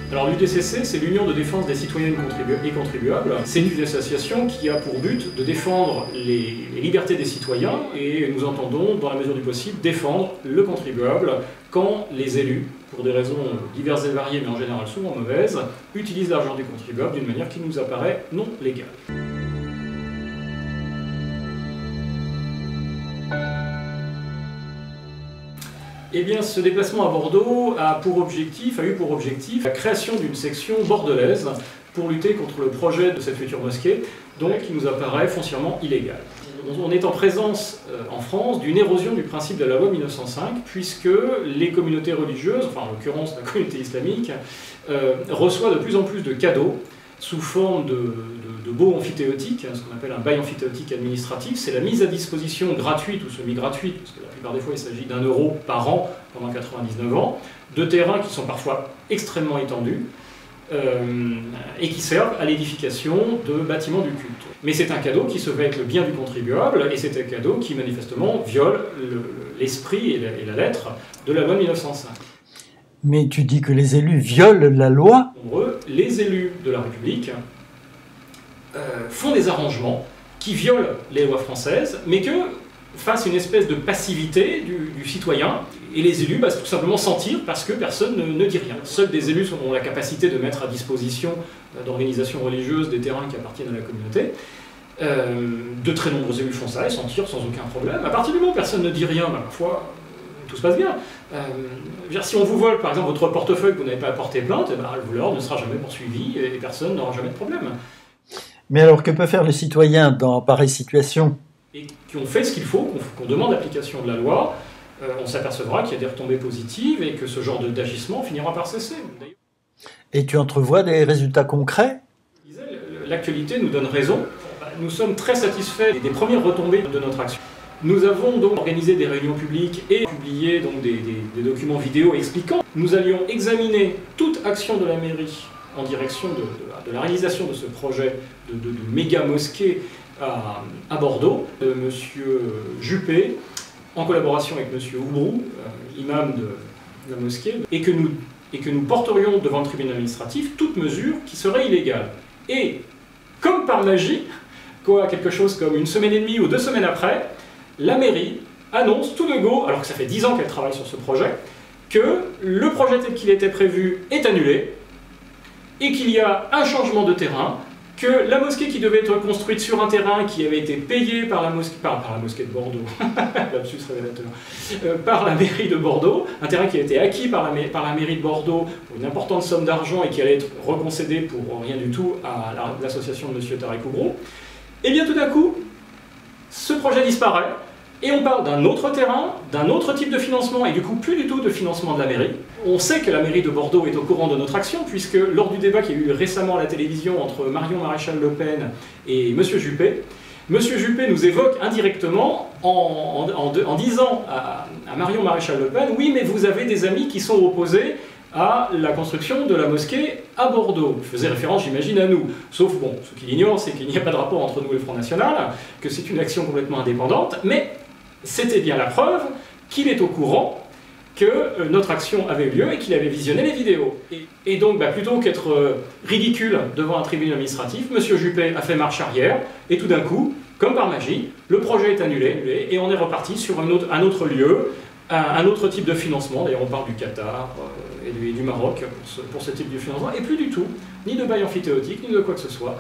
Alors l'UDCC, c'est l'Union de défense des citoyens et contribuables. C'est une association qui a pour but de défendre les libertés des citoyens et nous entendons, dans la mesure du possible, défendre le contribuable quand les élus, pour des raisons diverses et variées mais en général souvent mauvaises, utilisent l'argent du contribuable d'une manière qui nous apparaît non légale. Eh bien, ce déplacement à Bordeaux a eu pour objectif la création d'une section bordelaise pour lutter contre le projet de cette future mosquée, donc qui nous apparaît foncièrement illégal. On est en présence en France d'une érosion du principe de la loi 1905, puisque les communautés religieuses, enfin en l'occurrence la communauté islamique, reçoit de plus en plus de cadeaux sous forme de baux amphithéotiques, ce qu'on appelle un bail amphithéotique administratif. C'est la mise à disposition gratuite ou semi-gratuite, parce que la plupart des fois il s'agit d'1 euro par an pendant 99 ans, de terrains qui sont parfois extrêmement étendus et qui servent à l'édification de bâtiments du culte. Mais c'est un cadeau qui se veut être le bien du contribuable et c'est un cadeau qui manifestement viole l'esprit et la lettre de la loi 1905. Mais tu dis que les élus violent la loi? Les élus de la République font des arrangements qui violent les lois françaises, mais que face à une espèce de passivité du citoyen, et les élus tout simplement s'en tirent parce que personne ne dit rien. Seuls des élus ont la capacité de mettre à disposition d'organisations religieuses des terrains qui appartiennent à la communauté. De très nombreux élus font ça et s'en tirent sans aucun problème. À partir du moment où personne ne dit rien, parfois tout se passe bien. Si on vous vole par exemple votre portefeuille que vous n'avez pas porté plainte, le voleur ne sera jamais poursuivi et personne n'aura jamais de problème. Mais alors que peuvent faire les citoyens dans pareille situation? Et qui ont fait ce qu'il faut, qu'on demande l'application de la loi, on s'apercevra qu'il y a des retombées positives et que ce genre d'agissement finira par cesser. Et tu entrevois des résultats concrets? L'actualité nous donne raison. Nous sommes très satisfaits des premières retombées de notre action. Nous avons donc organisé des réunions publiques et publié donc des documents vidéo expliquant. Nous allions examiner toute action de la mairie en direction de la réalisation de ce projet de méga mosquée à Bordeaux, de M. Juppé, en collaboration avec M. Oubrou, imam de la mosquée, et que nous porterions devant le tribunal administratif toute mesure qui serait illégale. Et, comme par magie, quelque chose comme une semaine et demie ou 2 semaines après, la mairie annonce tout de go, alors que ça fait 10 ans qu'elle travaille sur ce projet, que le projet tel qu'il était prévu est annulé, et qu'il y a un changement de terrain, que la mosquée qui devait être construite sur un terrain qui avait été payé par la mosquée de Bordeaux, lapsus révélateur, par la mairie de Bordeaux, un terrain qui a été acquis par la mairie de Bordeaux pour une importante somme d'argent et qui allait être reconcédé pour rien du tout à l'association de M. Tarek Oubrou, et bien tout d'un coup, ce projet disparaît, et on parle d'un autre terrain, d'un autre type de financement, et du coup plus du tout de financement de la mairie. On sait que la mairie de Bordeaux est au courant de notre action, puisque lors du débat qu'il y a eu récemment à la télévision entre Marion Maréchal Le Pen et M. Juppé, M. Juppé nous évoque indirectement en disant à Marion Maréchal Le Pen « Oui, mais vous avez des amis qui sont opposés à la construction de la mosquée à Bordeaux ». Je faisais référence, j'imagine, à nous. Sauf, bon, ce qu'il ignore, c'est qu'il n'y a pas de rapport entre nous et le Front National, que c'est une action complètement indépendante, mais c'était bien la preuve qu'il est au courant que notre action avait eu lieu et qu'il avait visionné les vidéos. Et donc, plutôt qu'être ridicule devant un tribunal administratif, M. Juppé a fait marche arrière, et tout d'un coup, comme par magie, le projet est annulé, et on est reparti sur un autre lieu, un autre type de financement. D'ailleurs, on parle du Qatar et du Maroc pour ce type de financement, et plus du tout, ni de bail amphithéotique, ni de quoi que ce soit.